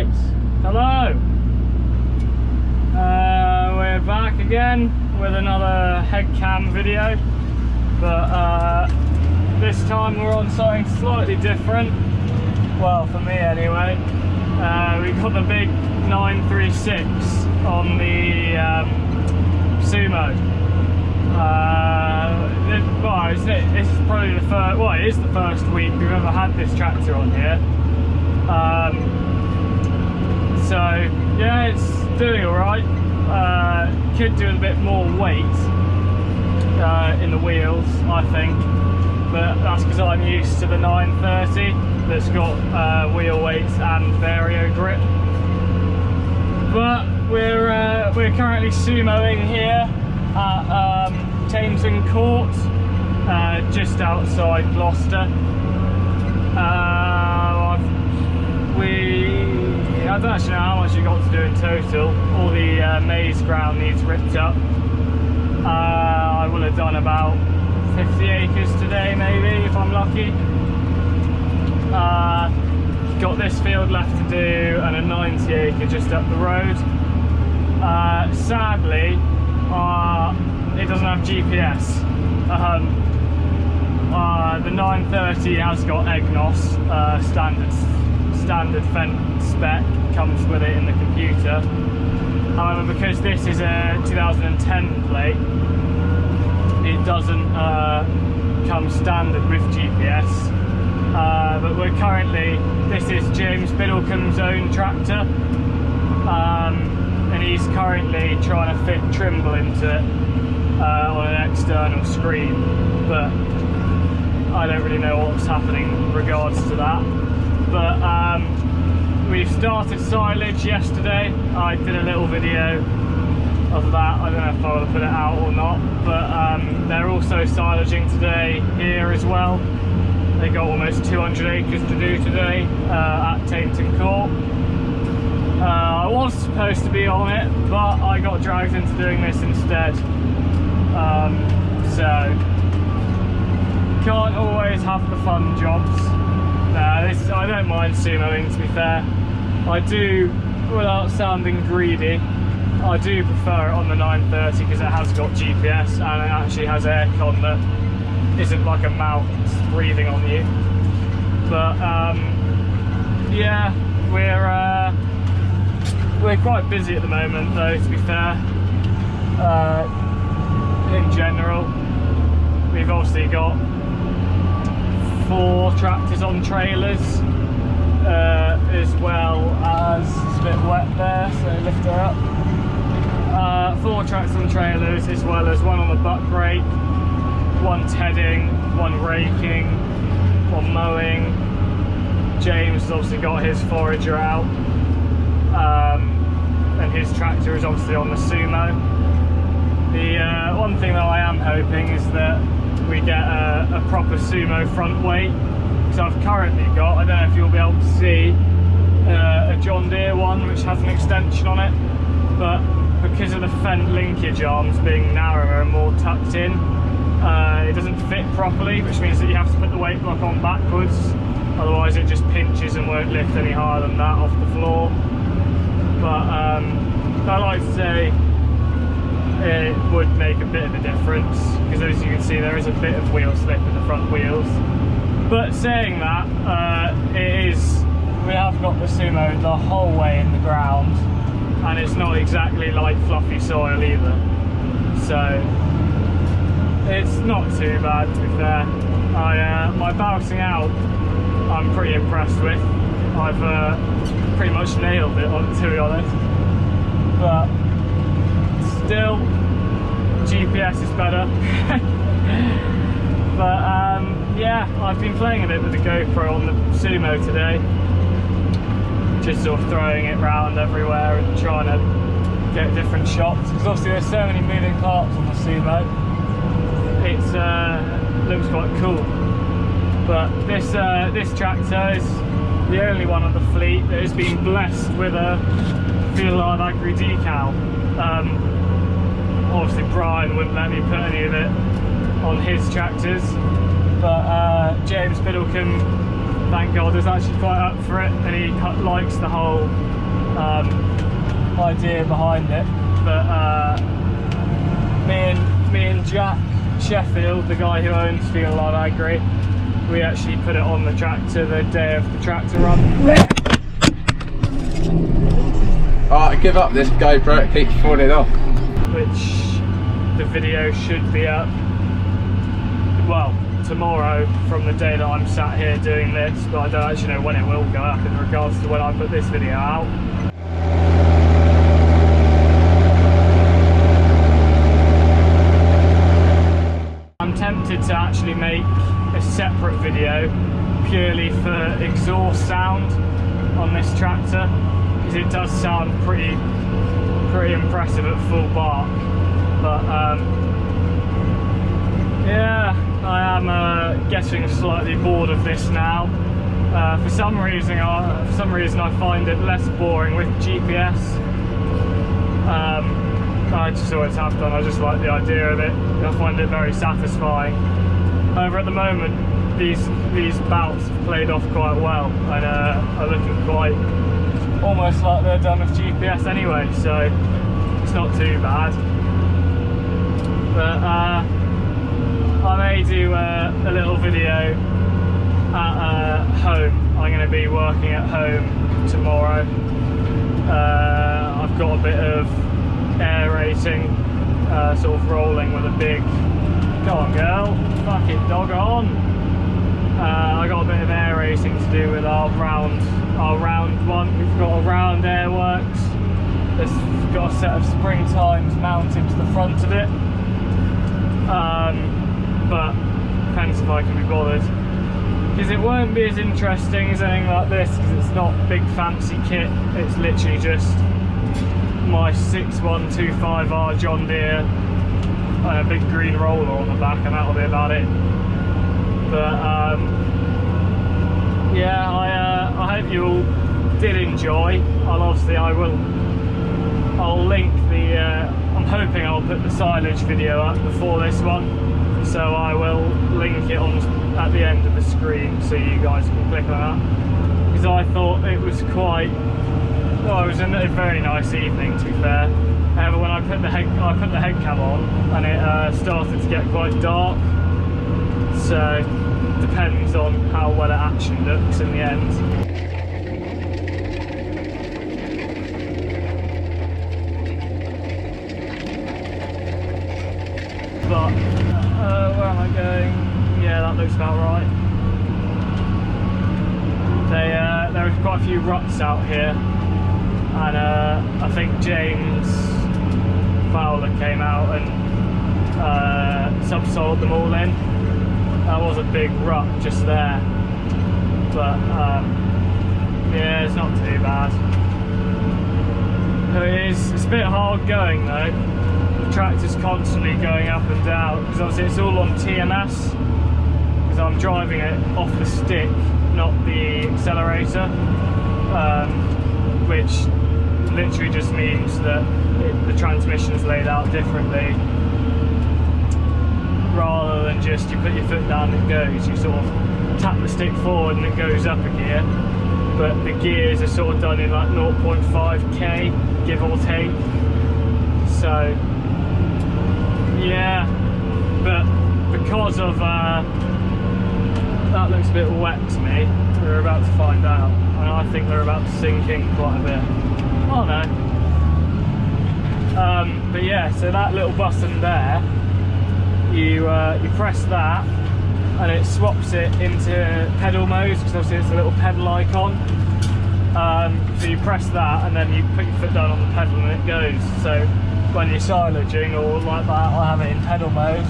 Right, hello. We're back again with another head cam video, but this time we're on something slightly different. Well, for me anyway. We got the big 936 on the Sumo. This is probably the first. Well, it is the first week we've ever had this tractor on here. So yeah, it's doing all right. Could do with a bit more weight in the wheels, I think, but that's because I'm used to the 930 that's got wheel weights and vario grip. But we're currently sumoing here at Tainton Court, just outside Gloucester. I don't actually know how much you got to do in total. All the maize ground needs ripped up. I will have done about 50 acres today, maybe, if I'm lucky. Got this field left to do and a 90 acre just up the road. Sadly, it doesn't have GPS. The 930 has got EGNOS, standard FENDT spec, comes with it in the computer. However, because this is a 2010 plate, it doesn't come standard with GPS. But we're currently, this is James Biddlecombe's own tractor, and he's currently trying to fit Trimble into it on an external screen, but I don't really know what's happening in regards to that. But we started silage yesterday. I did a little video of that. I don't know if I will put it out or not, but they're also silaging today here as well. They got almost 200 acres to do today at Tainton Court. I was supposed to be on it, but I got dragged into doing this instead. So can't always have the fun jobs. I don't mind sumoing, to be fair. I do, without sounding greedy, I do prefer it on the 930 because it has got GPS and it actually has aircon that isn't like a mouth breathing on you. But yeah, we're quite busy at the moment, though, to be fair. In general, we've obviously got 4 tractors on trailers, as well as, it's a bit wet there, so lift her up. 4 tractors on trailers, as well as 1 on the buck rake, 1 tedding, 1 raking, 1 mowing. James has obviously got his forager out, and his tractor is obviously on the Sumo. The one thing that I am hoping is that we get a proper Sumo front weight, because I've currently got, I don't know if you'll be able to see, a John Deere one which has an extension on it, but because of the FENDT linkage arms being narrower and more tucked in, it doesn't fit properly, which means that you have to put the weight block on backwards, otherwise it just pinches and won't lift any higher than that off the floor. But I like to say it would make a bit of a difference, because as you can see there is a bit of wheel slip in the front wheels. But saying that, we have got the Sumo the whole way in the ground, and it's not exactly like fluffy soil either, so it's not too bad, to be fair. My bouncing out I'm pretty impressed with. I've pretty much nailed it, to be honest, but still GPS is better. But yeah, I've been playing a bit with the GoPro on the Sumo today, just sort of throwing it around everywhere and trying to get different shots, because obviously there's so many moving parts on the Sumo. It's looks quite cool. But this tractor is the only one of the fleet that has been blessed with a Fieldard Agri decal. Obviously Brian wouldn't let me put any of it on his tractors, but James Biddlecombe thank God, is actually quite up for it, and he likes the whole idea behind it. But me and Jack Sheffield, the guy who owns Field Live Agri, we actually put it on the tractor the day of the tractor run. I give up this GoPro, it keeps falling off. Which the video should be up, well, tomorrow from the day that I'm sat here doing this, but I don't actually know when it will go up in regards to when I put this video out. I'm tempted to actually make a separate video purely for exhaust sound on this tractor, because it does sound pretty impressive at full bark. But yeah, I am getting slightly bored of this now. For some reason I find it less boring with GPS. I just always have done. I just like the idea of it. I find it very satisfying. However, at the moment, these bouts have played off quite well and are looking quite almost like they're done with GPS anyway, so it's not too bad. But I may do a little video at home. I'm going to be working at home tomorrow. I've got a bit of aerating, sort of rolling with a big, go on girl, fucking dog on. I got a bit of aerating to do with our round one. We've got a round airworks. It's got a set of spring times mounted to the front of it. But depends if I can be bothered, because it won't be as interesting as anything like this, because it's not big fancy kit. It's literally just my 6125R John Deere and a big green roller on the back, and that'll be about it. But yeah, I hope you all did enjoy. I'll link the I'm hoping I'll put the silage video up before this one, so I will link it on at the end of the screen so you guys can click on that, because I thought it was quite, well, it was a very nice evening, to be fair. However, when I put the head cam on, and it started to get quite dark, so depends on how well it actually looks in the end. But where am I going? Yeah, that looks about right. There are quite a few ruts out here, and I think James Fowler came out and subsoiled them all in. That was a big rut just there, but yeah, it's not too bad. It's a bit hard going though. The tractor's constantly going up and down, because obviously it's all on TMS, because I'm driving it off the stick, not the accelerator, which literally just means that the transmission's laid out differently, rather than just you put your foot down and it goes. You sort of tap the stick forward and it goes up a gear, but the gears are sort of done in like 0.5k, give or take. So yeah, but because of that looks a bit wet to me. We're about to find out, and I think they're about to sink in quite a bit. Oh no. But yeah, so that little button there, you press that and it swaps it into pedal mode, because obviously it's a little pedal icon. So you press that and then you put your foot down on the pedal and it goes. So when you're silaging or like that, I have it in pedal mode,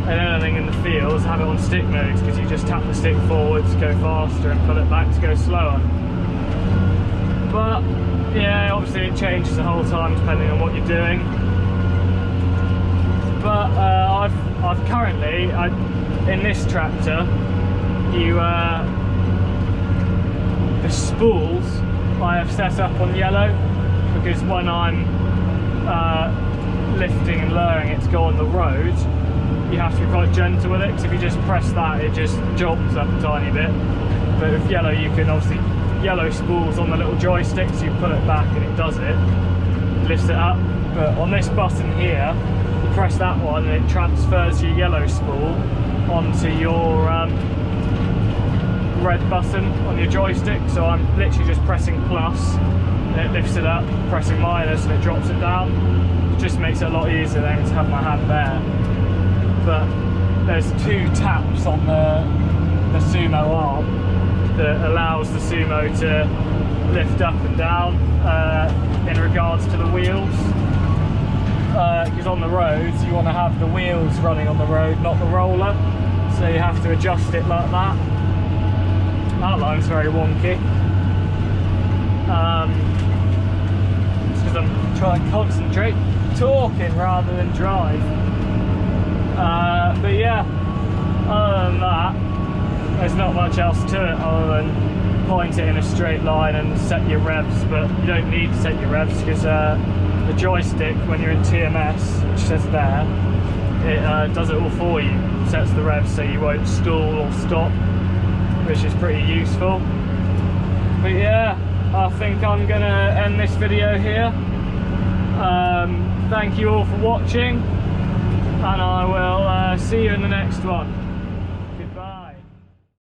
and anything in the fields have it on stick mode, because you just tap the stick forward to go faster and pull it back to go slower. But yeah, obviously it changes the whole time depending on what you're doing. But I've currently, in this tractor, the spools I have set up on yellow, because when I'm lifting and lowering it to go on the road, you have to be quite gentle with it, because if you just press that, it just jolts up a tiny bit. but with yellow you can obviously, yellow spool's on the little joystick, so you pull it back and it does it, lifts it up. But on this button here, you press that one and it transfers your yellow spool onto your red button on your joystick. So I'm literally just pressing plus and it lifts it up, pressing minus and it drops it down. It just makes it a lot easier then to have my hand there. But there's 2 taps on the Sumo arm that allows the Sumo to lift up and down in regards to the wheels. Because on the roads you want to have the wheels running on the road, not the roller, so you have to adjust it like that. That line's very wonky. It's because I'm trying to concentrate talking rather than drive. But yeah, other than that, there's not much else to it other than point it in a straight line and set your revs. But you don't need to set your revs because the joystick, when you're in TMS, which says there, it does it all for you. Sets the revs so you won't stall or stop, which is pretty useful. But yeah, I think I'm gonna end this video here. Thank you all for watching, and I will see you in the next one.